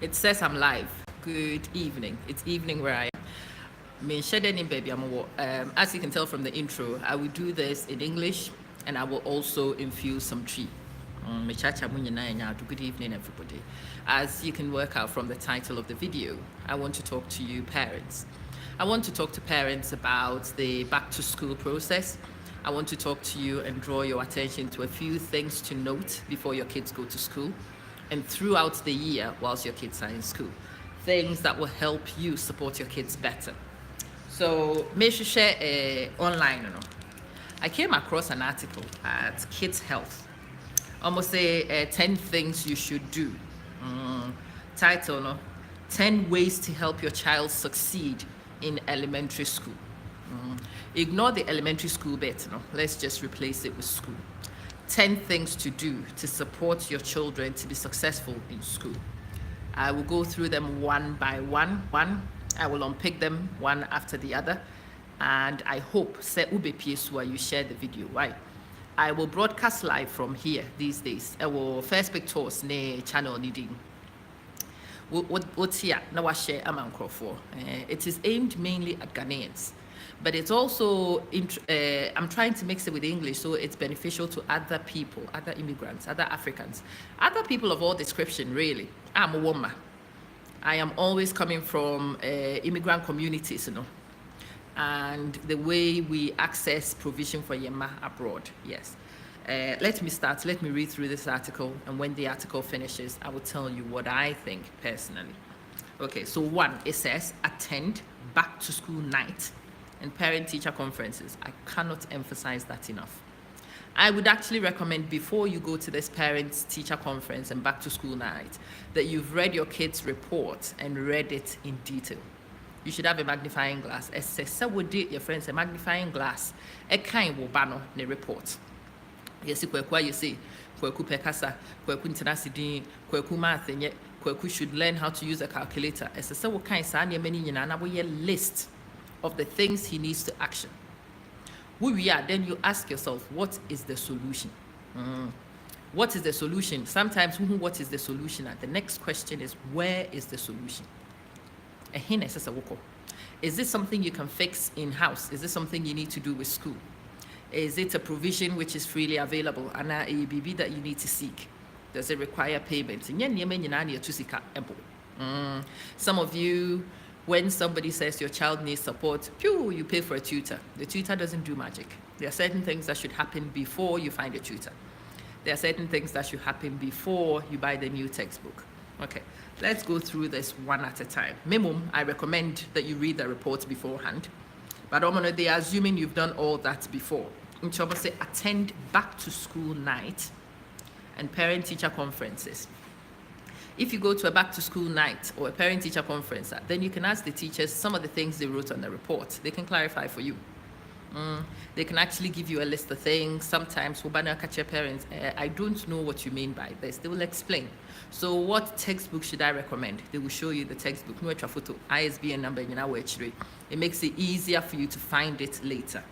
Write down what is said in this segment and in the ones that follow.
It says I'm live. Good evening. It's evening where I am. Me shedding baby. As you can tell from the intro, I will do this in English and I will also infuse some tea. Good evening, everybody. As you can work out from the title of the video, I want to talk to you parents. I want to talk to parents about the back to school process. I want to talk to you and draw your attention to a few things to note before your kids go to school and throughout the year whilst your kids are in school. Things that will help you support your kids better. So, make sure share online. I came across an article at Kids Health. Almost say 10 things you should do. Title, 10 ways to help your child succeed in elementary school. Ignore the elementary school bit. Let's just replace it with school. 10 things to do to support your children to be successful in school. I will go through them one by one. I will unpick them one after the other. And I hope you share the video. Right? I will broadcast live from here these days. I will first pick tours ne channel needing. What's here? Now I share among for. It is aimed mainly at Ghanaians. But it's also, I'm trying to mix it with English so it's beneficial to other people, other immigrants, other Africans, other people of all description, really. I'm a woman. I am always coming from immigrant communities, and the way we access provision for Yema abroad, yes. Let me start. Let me read through this article, and when the article finishes, I will tell you what I think personally. Okay, so 1, it says, attend back to school night and parent-teacher conferences. I cannot emphasize that enough. I would actually recommend before you go to this parent-teacher conference and back-to-school night that you've read your kids' report and read it in detail. You should have a magnifying glass. Your friends a magnifying glass. A kind will banner the report. Yes, you say, Kweku pekasa, Kweku internasidin, Kweku math, and yet Kweku should learn how to use a calculator. As a so kind of many list of the things he needs to action. Who we are, then you ask yourself, what is the solution? What is the solution? Sometimes, what is the solution? And the next question is, where is the solution? Is this something you can fix in-house? Is this something you need to do with school? Is it a provision which is freely available? And a BB that you need to seek? Does it require payment? Some of you, when somebody says your child needs support, you pay for a tutor. The tutor doesn't do magic. There are certain things that should happen before you find a tutor. There are certain things that should happen before you buy the new textbook. Okay, let's go through this one at a time. Minimum, I recommend that you read the reports beforehand. But they are assuming you've done all that before. Say attend back to school night and parent-teacher conferences. If you go to a back-to-school night or a parent-teacher conference, then you can ask the teachers some of the things they wrote on the report. They can clarify for you. They can actually give you a list of things. Sometimes, catch your parents, I don't know what you mean by this. They will explain. So what textbook should I recommend? They will show you the textbook. No photo, ISBN number, it makes it easier for you to find it later.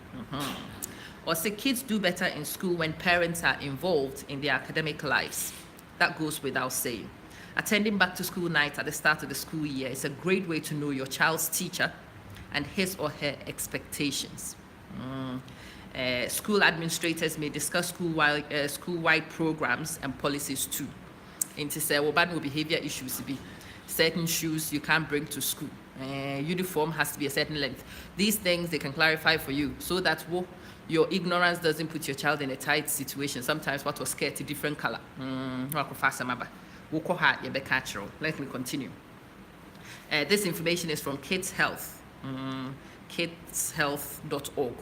Or say kids do better in school when parents are involved in their academic lives. That goes without saying. Attending back to school night at the start of the school year is a great way to know your child's teacher and his or her expectations. School administrators may discuss school-wide programs and policies too. Into say, behavior issues be certain shoes you can't bring to school. Uniform has to be a certain length. These things they can clarify for you so that your ignorance doesn't put your child in a tight situation. Sometimes what was scared to different color. Let me continue. This information is from Kids Health, kidshealth.org.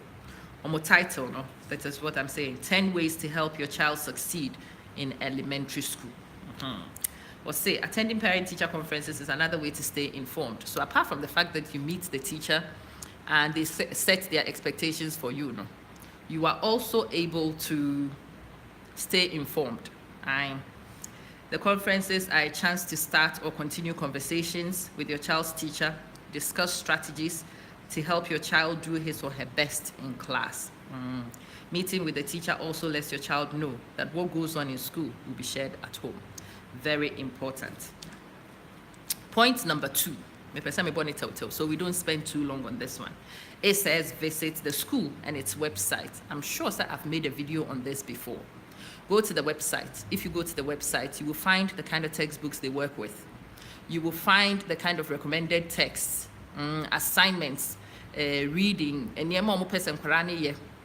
Title, that is what I'm saying. 10 ways to help your child succeed in elementary school. Or say, attending parent-teacher conferences is another way to stay informed. So apart from the fact that you meet the teacher and they set their expectations for you, you are also able to stay informed. The conferences are a chance to start or continue conversations with your child's teacher, discuss strategies to help your child do his or her best in class. Meeting with the teacher also lets your child know that what goes on in school will be shared at home. Very important. Point number 2. So we don't spend too long on this one. It says visit the school and its website. I'm sure that I've made a video on this before. Go to the website. If you go to the website, you will find the kind of textbooks they work with. You will find the kind of recommended texts, assignments, reading, and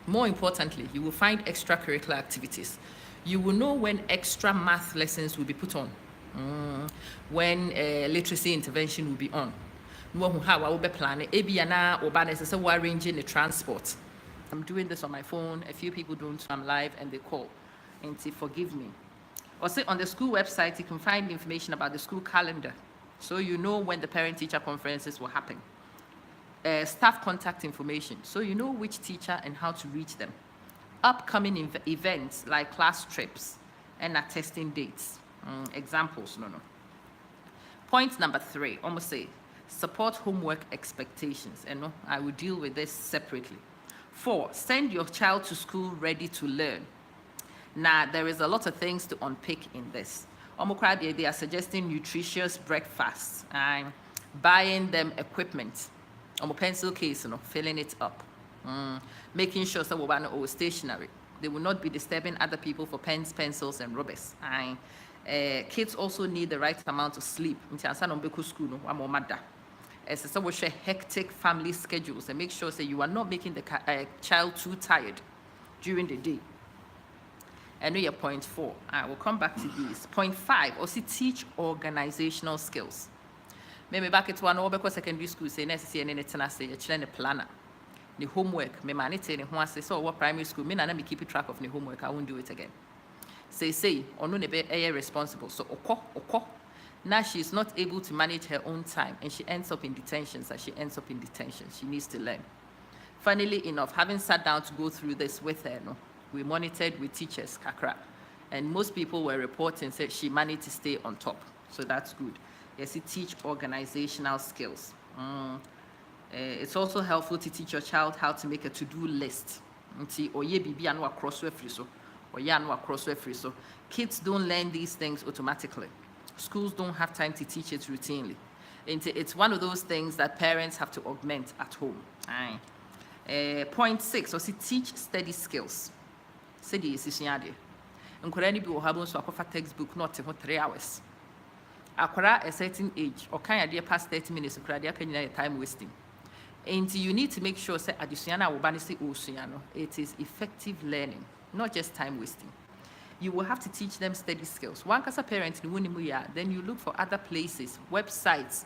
more importantly, you will find extracurricular activities. You will know when extra math lessons will be put on, when literacy intervention will be on. How I will be planning. Arranging the transport. I'm doing this on my phone. A few people don't. I'm live and they call. And say, forgive me. Also, on the school website, you can find information about the school calendar. So you know when the parent-teacher conferences will happen. Staff contact information. So you know which teacher and how to reach them. Upcoming events like class trips and attesting dates. Examples, no. Point number 3, almost say, support homework expectations. And no, I will deal with this separately. 4, send your child to school ready to learn. Now, there is a lot of things to unpick in this. They are suggesting nutritious breakfasts and buying them equipment. Pencil case, filling it up. Making sure someone is stationary. They will not be disturbing other people for pens, pencils, and rubbers. Kids also need the right amount of sleep. As we share hectic family schedules and make sure that you are not making the child too tired during the day. I know your point 4. I will come back to these. Point 5, also teach organizational skills. Maybe back at one over secondary school, say necessary and it's a planner. The homework, me man, it's in one say, so what primary school, me and me keep track of the homework, I won't do it again. Say, or no, be responsible. So, oko. Now she is not able to manage her own time and she ends up in detention. She needs to learn. Funnily enough, having sat down to go through this with her, we monitored with teachers, kakra. And most people were reporting, said she managed to stay on top. So that's good. Yes, it teach organizational skills. It's also helpful to teach your child how to make a to-do list. Kids don't learn these things automatically. Schools don't have time to teach it routinely. It's one of those things that parents have to augment at home. Point 6, also teach study skills. Study is isinyade. Nkorani bi wo habo so akofa textbook not 3 hours. Akwara a certain age or kind idea past 30 minutes okra dia kan nyina time wasting. And you need to make sure say adusua na wo ba ne say osua no, it is effective learning, not just time wasting. You will have to teach them study skills. One as a parent, then you look for other places, websites,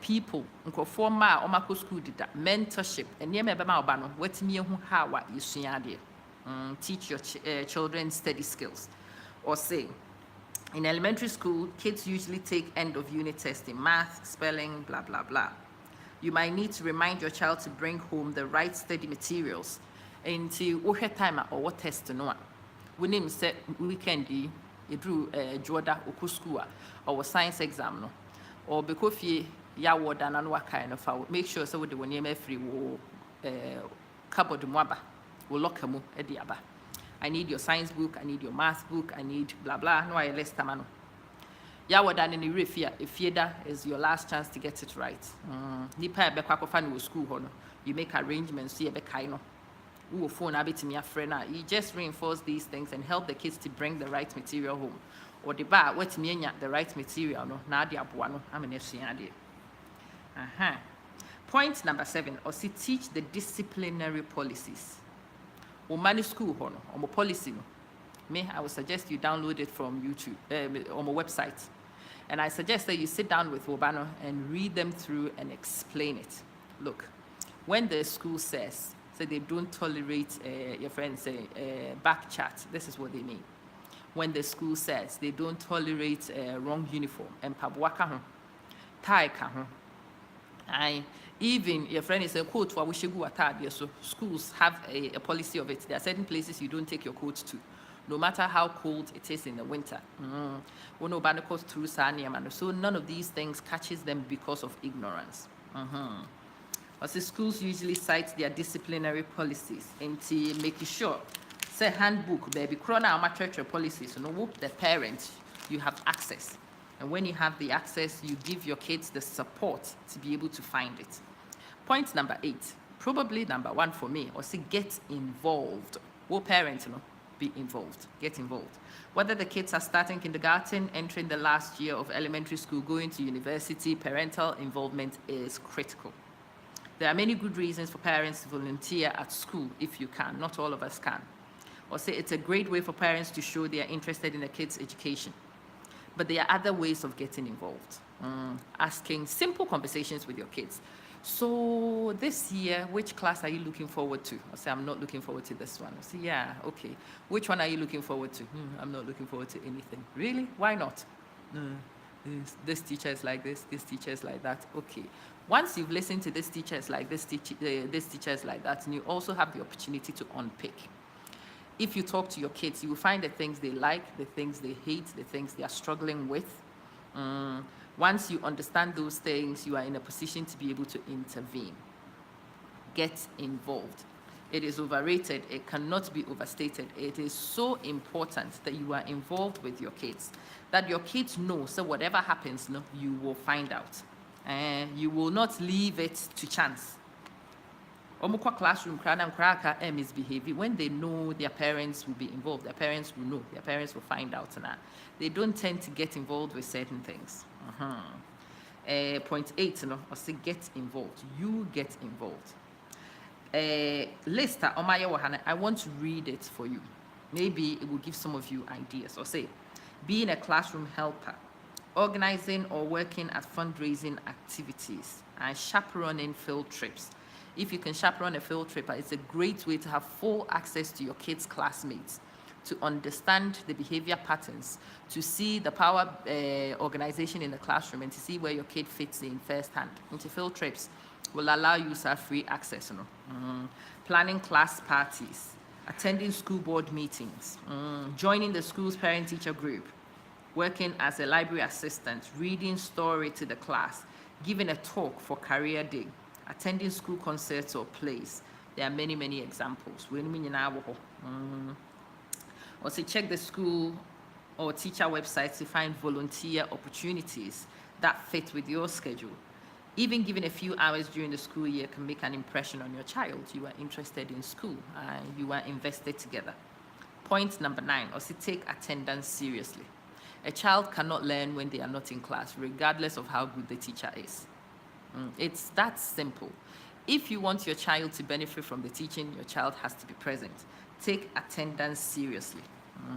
people, school mentorship, and teach your children study skills. Or say, in elementary school, kids usually take end of unit testing, math, spelling, blah, blah, blah. You might need to remind your child to bring home the right study materials until what time or what test to know. We name set weekend you drew Jordan or school or science exam no or because ya wardan and what kind of make sure so the name free cupboard mwaba will lock a ediaba. I need your science book, I need your math book, I need blah blah no I less tamano. Ya wardan in the refia if yeda is your last chance to get it right. Nipa be kwakofan school hono. You make arrangements see be kaino. Phone you just reinforce these things and help the kids to bring the right material home. Or the bar, what's me the right material, no, Nadia Buano, I'm an FCAD. Point number 7, or see teach the disciplinary policies. Or money school hono, or more policy. I would suggest you download it from YouTube, or my website. And I suggest that you sit down with Wobano and read them through and explain it. Look, when the school says, so they don't tolerate your friends say back chat. This is what they mean. When the school says they don't tolerate wrong uniform and pabwaka ho, tie ka ho. And even your friend is a coat for wishigu atade. So schools have a policy of it. There are certain places you don't take your coat to, no matter how cold it is in the winter. So none of these things catches them because of ignorance. Also, schools usually cite their disciplinary policies into making sure, say handbook, baby, corona church policies, the parents, you have access. And when you have the access, you give your kids the support to be able to find it. Point number 8, probably number 1 for me, or say get involved. Well, parents, be involved, get involved. Whether the kids are starting kindergarten, entering the last year of elementary school, going to university, parental involvement is critical. There are many good reasons for parents to volunteer at school if you can. Not all of us can. Or say it's a great way for parents to show they are interested in their kids' education. But there are other ways of getting involved. Asking simple conversations with your kids. So this year, which class are you looking forward to? I say, I'm not looking forward to this one. I say, yeah, okay. Which one are you looking forward to? I'm not looking forward to anything. Really? Why not? This teacher is like this teacher is like that. Okay. Once you've listened to this teacher is like this teacher is like that, and you also have the opportunity to unpick. If you talk to your kids, you will find the things they like, the things they hate, the things they are struggling with. Once you understand those things, you are in a position to be able to intervene. Get involved. It is overrated. It cannot be overstated. It is so important that you are involved with your kids, that your kids know, so whatever happens, you will find out. And you will not leave it to chance. Omukwa classroom misbehaving. When they know their parents will be involved, their parents will know, their parents will find out. They don't tend to get involved with certain things. Point 8, I say get involved. You get involved. Lista, I want to read it for you. Maybe it will give some of you ideas. Or say, being a classroom helper, organizing or working at fundraising activities, and chaperoning field trips. If you can chaperone a field trip, it's a great way to have full access to your kids' classmates, to understand the behavior patterns, to see the power organization in the classroom, and to see where your kid fits in firsthand. Into field trips will allow you to have free access. Planning class parties, attending school board meetings, joining the school's parent-teacher group, working as a library assistant, reading story to the class, giving a talk for career day, attending school concerts or plays. There are many, many examples. Also, check the school or teacher websites to find volunteer opportunities that fit with your schedule. Even giving a few hours during the school year can make an impression on your child. You are interested in school and you are invested together. Point number 9, also take attendance seriously. A child cannot learn when they are not in class, regardless of how good the teacher is. It's that simple. If you want your child to benefit from the teaching, your child has to be present. Take attendance seriously.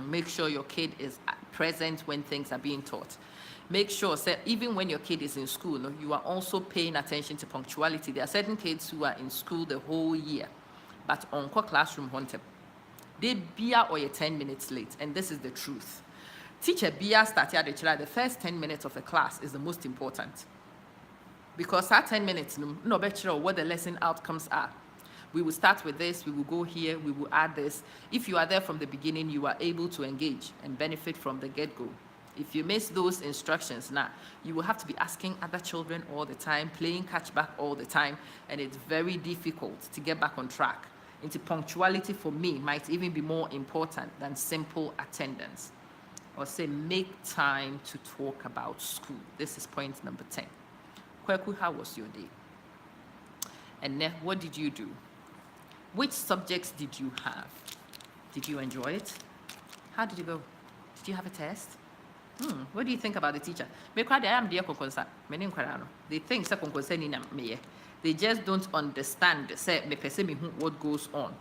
Make sure your kid is present when things are being taught. Make sure that even when your kid is in school, you are also paying attention to punctuality. There are certain kids who are in school the whole year, but on classroom hunter, they be or 10 minutes late, and this is the truth. Teacher Bia started the first 10 minutes of the class is the most important. Because that 10 minutes, no better what the lesson outcomes are. We will start with this, we will go here, we will add this. If you are there from the beginning, you are able to engage and benefit from the get-go. If you miss those instructions now, you will have to be asking other children all the time, playing catch back all the time, and it's very difficult to get back on track. Into punctuality for me might even be more important than simple attendance. Or say make time to talk about school. This is point number 10. Kweku, how was your day? And then what did you do? Which subjects did you have? Did you enjoy it? How did you go? Did you have a test? What do you think about the teacher? They think they just don't understand what goes on.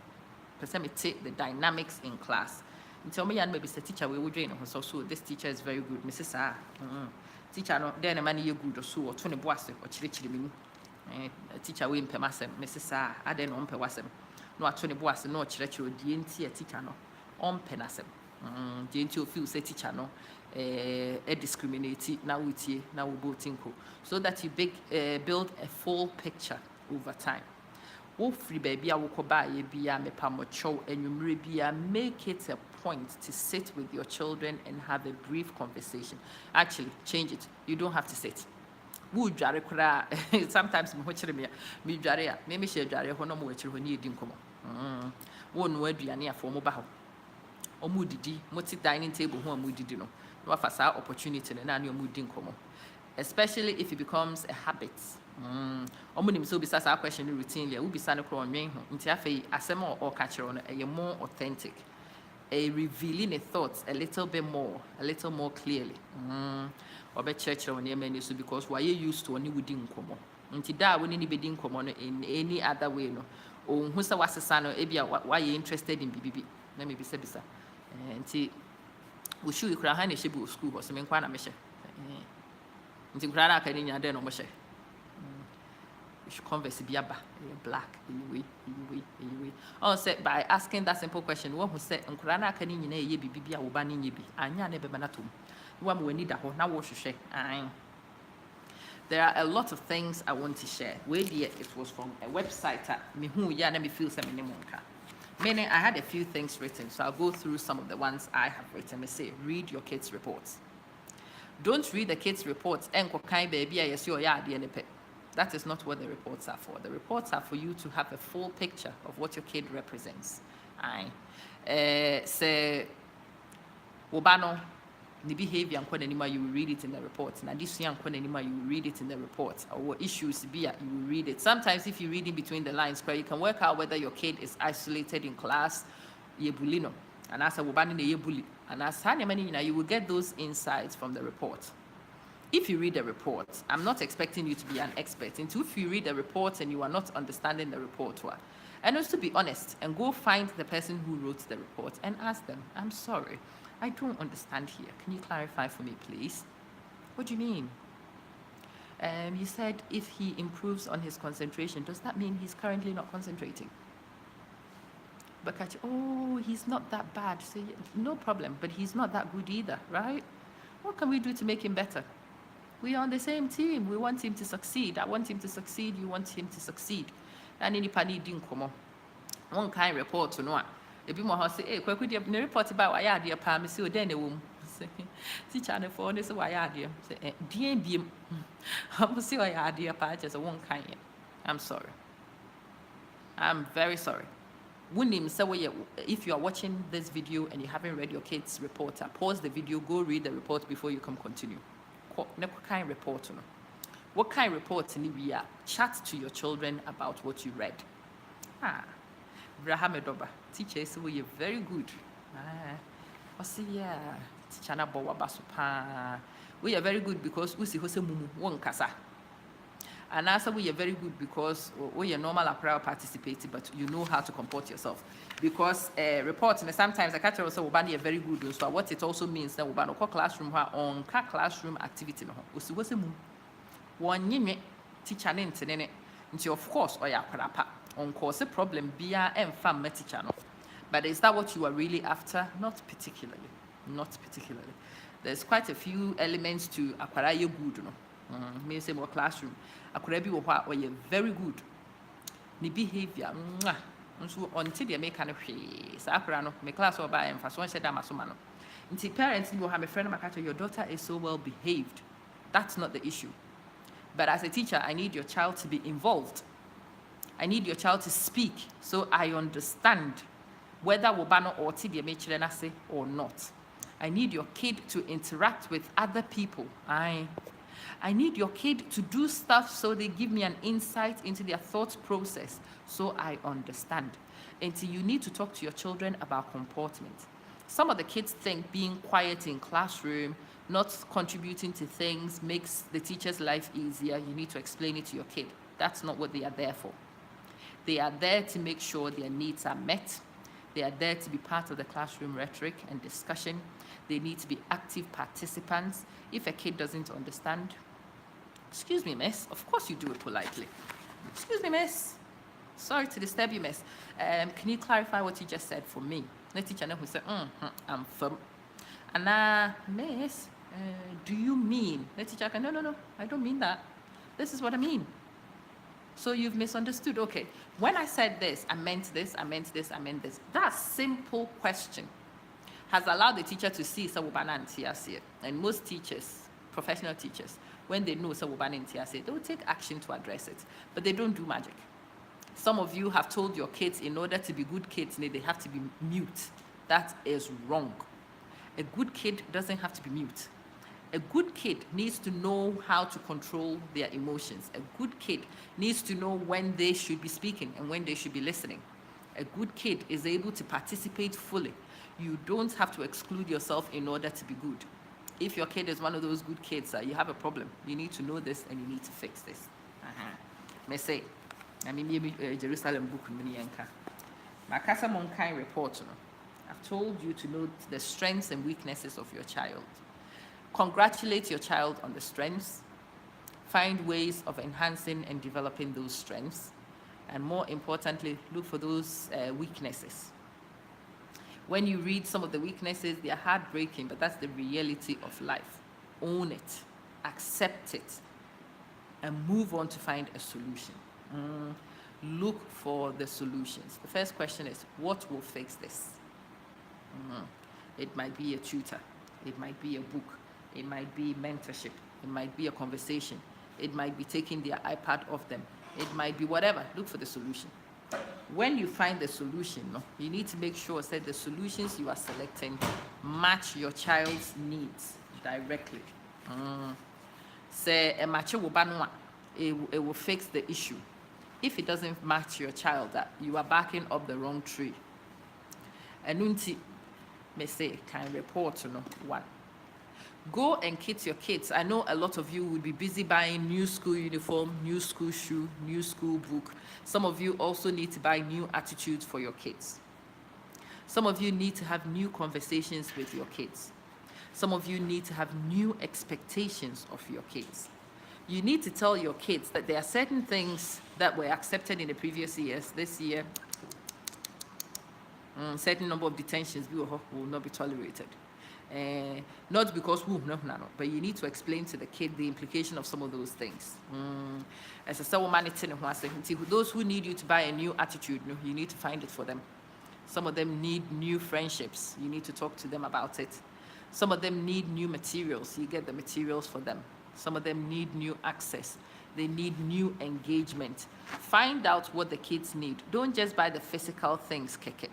The dynamics in class. Tell me, maybe the teacher we would drain. So this teacher is very good, Mrs. Teacher no then man you good so or 20 boase or chiri me teacher we mpemase Mrs. Aden on pewasem no a 20 boase no chiri di enti a teacher no on penasem di enti feel say teacher no discriminate na wutie na wo botinko so that you build a full picture over time. Wo free baby a wo koba ye bia mepa mo chow enwumre bia, make it a point to sit with your children and have a brief conversation. Actually, change it. You don't have to sit. Wo dware kra sometimes me ho kire me dware a me share dware ho no mo kire ho ni edi nkomo. Wo no aduane afo mo ba ho. Omo didi, mo ti dining table ho mo didi no. what for sa opportunity na na mu din komo, especially if it becomes a habit. Omunim so bisa sa question routinely, we bisa no kro onwen ho. Nti afei asem or catch on a more authentic. A revealing a thoughts a little bit more, a little more clearly. Obe church on your menu so because why you used to only within komo. Nti da we need be din komo no in any other way no. O hu sa wasesa no ebia why you interested in bibibi. Na me bisa bisa. Nti we should kra ha na shebu school ho so me kwa na me hye. Nti kra na ka ni nya de no mo hye. You should converse biaba black anyway. Oh, said by asking that simple question, one who said Nkurana can in ye be bibia wo ba ni nye bi anya ne be banatum. One we need ho na wo hwehwe. There are a lot of things I want to share. Where it was from a website me hu ya na me feel some me monka. Meaning I had a few things written, so I'll go through some of the ones I have written. Me say read your kids' reports. Don't read the kids' reports enko kai baby yes your ya de ne pe. That is not what the reports are for. The reports are for you to have a full picture of what your kid represents. Say, Obano, the behavior and you will read it in the reports. Now this young you will read it in the reports. Or what issues be you will read it. Sometimes if you read in between the lines, you can work out whether your kid is isolated in class, yebulino, and as a wobani yebuli, and as you will get those insights from the report. If you read a report, I'm not expecting you to be an expert. Into if you read a report and you are not understanding the report, and also be honest and go find the person who wrote the report and ask them, I'm sorry, I don't understand here. Can you clarify for me, please? What do you mean? You said if he improves on his concentration, does that mean he's currently not concentrating? But oh, he's not that bad. So no problem, but he's not that good either, right? What can we do to make him better? We are on the same team. We want him to succeed. I want him to succeed. You want him to succeed. And any pani didn't come. One kind report to no. If you want to say, hey, quick, you report about why I dear Pam, so then a woman. Teacher on the phone is why I dear. Say, dear, I'm see why I dear patches a one kind. I'm sorry. I'm very sorry. If you are watching this video and you haven't read your kid's report, pause the video, go read the report before you can continue. What kind of report? What kind of report we are? Chat to your children about what you read. Braham Edoba, teacher say we are very good. Teacher na bowa basupa. We are very good because we see hose mumu won kasa. And also we are very good because we are normal apparel participating, but you know how to comport yourself. Because reports, and sometimes I catch also we are very good. So what it also means that we no classroom on classroom activity no. Usi wose mu. One nyime teacher ne ntene nti of course oya kwrapa. On course problem bia emfa ma teacher no. But is that what you are really after? Not particularly. Not particularly. There's quite a few elements to akwara ye good no. Me say more classroom. Akwara bi wo hwa oye very good. Ni behavior nso until they make an hwe. Sa akwara no me class oba emfa so nhyɛ da masoma no. Nti parents ni wo ha me friend makato your daughter is so well behaved. That's not the issue. But as a teacher, I need your child to be involved. I need your child to speak so I understand whether wobano or tibia mechile say or not. I need your kid to interact with other people. I need your kid to do stuff so they give me an insight into their thought process so I understand. And so you need to talk to your children about comportment. Some of the kids think being quiet in classroom, not contributing to things makes the teacher's life easier. You need to explain it to your kid. That's not what they are there for. They are there to make sure their needs are met. They are there to be part of the classroom rhetoric and discussion. They need to be active participants. If a kid doesn't understand, excuse me, miss. Of course you do it politely. Excuse me, miss. Sorry to disturb you, miss. Can you clarify what you just said for me? The teacher who said, I'm firm. And miss, do you mean? The teacher can, no, I don't mean that. This is what I mean. So you've misunderstood. Okay, when I said this, I meant this, I meant this, I meant this. That simple question has allowed the teacher to see Sawubana and Tiasia. And most teachers, professional teachers, when they know Sawubana and Tiasia, they will take action to address it. But they don't do magic. Some of you have told your kids in order to be good kids, they have to be mute. That is wrong. A good kid doesn't have to be mute. A good kid needs to know how to control their emotions. A good kid needs to know when they should be speaking and when they should be listening. A good kid is able to participate fully. You don't have to exclude yourself in order to be good. If your kid is one of those good kids, you have a problem. You need to know this and you need to fix this. Me say, I mean, Jerusalem book Makasa Monkai report. I've told you to note the strengths and weaknesses of your child. Congratulate your child on the strengths. Find ways of enhancing and developing those strengths. And more importantly, look for those weaknesses. When you read some of the weaknesses, they are heartbreaking, but that's the reality of life. Own it, accept it, and move on to find a solution. Look for the solutions. The first question is, what will fix this? It might be a tutor. It might be a book. It might be mentorship. It might be a conversation. It might be taking their iPad off them. It might be whatever. Look for the solution. When you find the solution, you need to make sure that the solutions you are selecting match your child's needs directly. Say a match it will fix the issue. If it doesn't match your child, that you are backing up the wrong tree. And unti may say can report one. Go and kit your kids. I know a lot of you would be busy buying new school uniform, new school shoe, new school book. Some of you also need to buy new attitudes for your kids. Some of you need to have new conversations with your kids. Some of you need to have new expectations of your kids. You need to tell your kids that there are certain things that were accepted in the previous years. This year, certain number of detentions will not be tolerated. Not because but you need to explain to the kid the implication of some of those things. As a woman, those who need you to buy a new attitude, you need to find it for them. Some of them need new friendships. You need to talk to them about it. Some of them need new materials. You get the materials for them. Some of them need new access. They need new engagement. Find out what the kids need. Don't just buy the physical things, keke.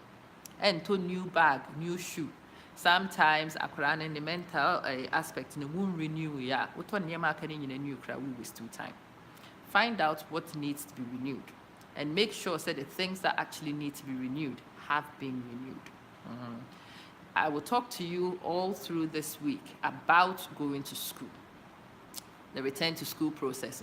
And to new bag, new shoe. Sometimes akwara in the mental aspect no won't renew ya. Uto nyema can in a new crowd we waste time. Find out what needs to be renewed and make sure that the things that actually need to be renewed have been renewed. I will talk to you all through this week about going to school. The return to school process,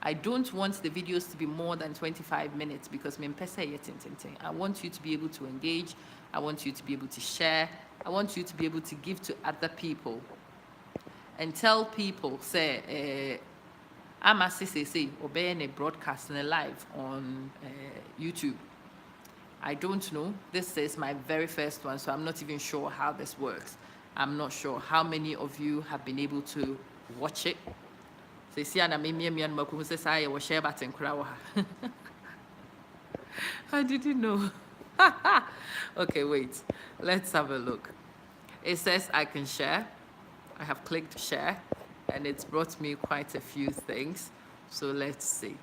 I don't want the videos to be more than 25 minutes because I want you to be able to engage. I want you to be able to share. I want you to be able to give to other people and tell people, say, I'm a CCC, obeying a broadcast and a live on YouTube. I don't know. This is my very first one, so I'm not even sure how this works. I'm not sure how many of you have been able to watch it. How did you know? Okay, wait. Let's have a look. It says I can share. I have clicked share, and it's brought me quite a few things. So let's see.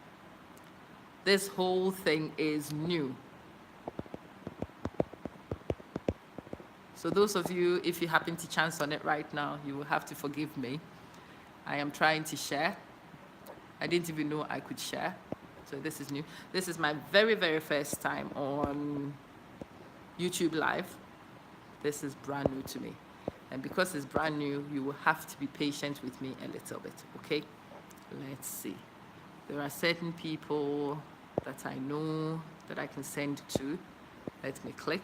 This whole thing is new. So those of you, if you happen to chance on it right now, you will have to forgive me. I am trying to share. I didn't even know I could share. So this is new. This is my very, very first time on YouTube Live. This is brand new to me. And because it's brand new, you will have to be patient with me a little bit, okay? Let's see. There are certain people that I know that I can send to. Let me click.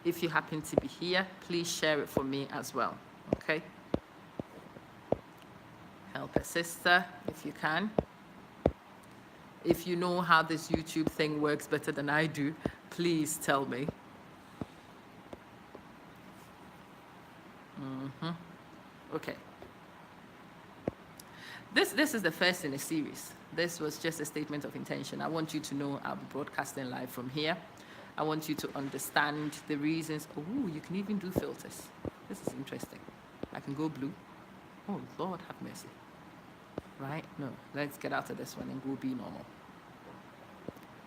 If you happen to be here, please share it for me as well, okay? Help a sister if you can. If you know how this YouTube thing works better than I do, please tell me. Okay. This is the first in a series. This was just a statement of intention. I want you to know I'll be broadcasting live from here. I want you to understand the reasons. Oh, you can even do filters. This is interesting. I can go blue. Oh, Lord have mercy. Right? No, let's get out of this one and go be normal.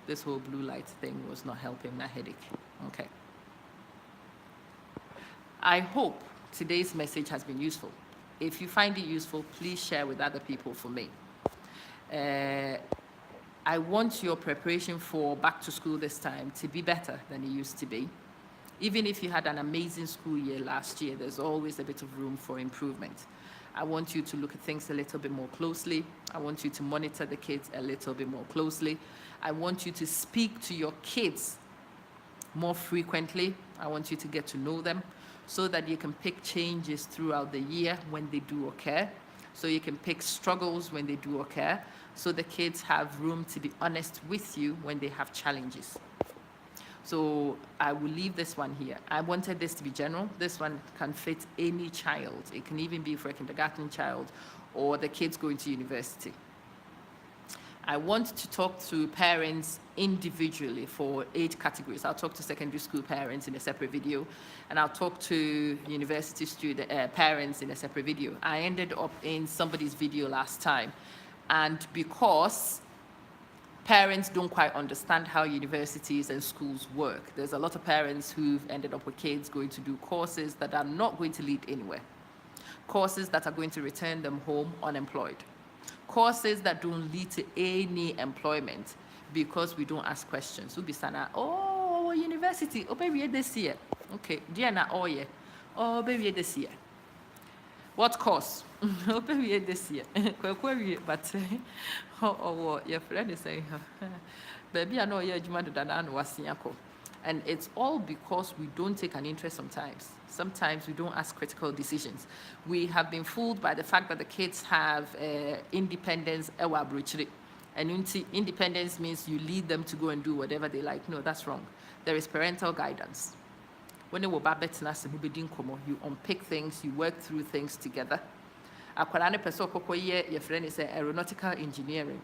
This whole blue light thing was not helping my headache. Okay. I hope today's message has been useful. If you find it useful, please share with other people for me. I want your preparation for back to school this time to be better than it used to be. Even if you had an amazing school year last year, there's always a bit of room for improvement. I want you to look at things a little bit more closely. I want you to monitor the kids a little bit more closely. I want you to speak to your kids more frequently. I want you to get to know them so that you can pick changes throughout the year when they do occur. So you can pick struggles when they do occur. So the kids have room to be honest with you when they have challenges. So I will leave this one here. I wanted this to be general. This one can fit any child. It can even be for a kindergarten child or the kids going to university. I want to talk to parents individually for 8 categories. I'll talk to secondary school parents in a separate video, and I'll talk to university parents in a separate video. I ended up in somebody's video last time, and because parents don't quite understand how universities and schools work, there's a lot of parents who've ended up with kids going to do courses that are not going to lead anywhere, courses that are going to return them home unemployed, courses that don't lead to any employment because we don't ask questions. We'll be saying, oh, university, oh, baby, this year. Okay, Diana, oh, yeah. Oh, baby, this year. What course? Oh, baby, this year. But, oh, your friend is saying, baby, I know you're Juman. And it's all because we don't take an interest sometimes. Sometimes we don't ask critical decisions. We have been fooled by the fact that the kids have independence. And independence means you lead them to go and do whatever they like. No, that's wrong. There is parental guidance. When you unpick things, you work through things together. Your friend is aeronautical engineering.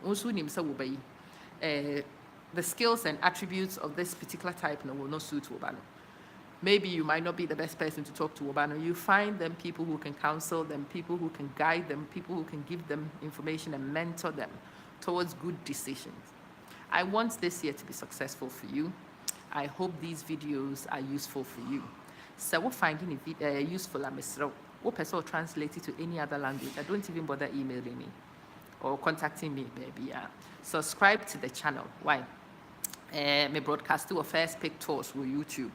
The skills and attributes of this particular type will not suit Wobano. Maybe you might not be the best person to talk to Wobano. You find them people who can counsel them, people who can guide them, people who can give them information and mentor them towards good decisions. I want this year to be successful for you. I hope these videos are useful for you. So we're finding it useful, I'm Misro. Translate it to any other language. I don't even bother emailing me or contacting me, baby. Subscribe to the channel. Why? Me broadcast to a first pick tours with YouTube.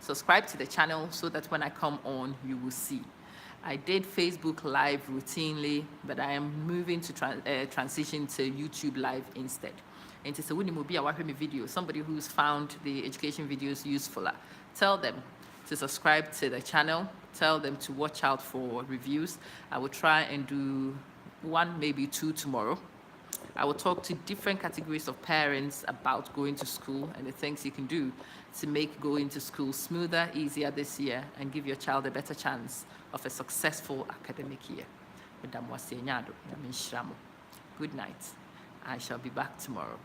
Subscribe to the channel so that when I come on, you will see. I did Facebook Live routinely, but I am moving to transition to YouTube Live instead. And to say, when you be a video, somebody who's found the education videos useful, tell them to subscribe to the channel. Tell them to watch out for reviews. I will try and do 1, maybe 2 tomorrow. I will talk to different categories of parents about going to school and the things you can do to make going to school smoother, easier this year, and give your child a better chance of a successful academic year. Good night. I shall be back tomorrow.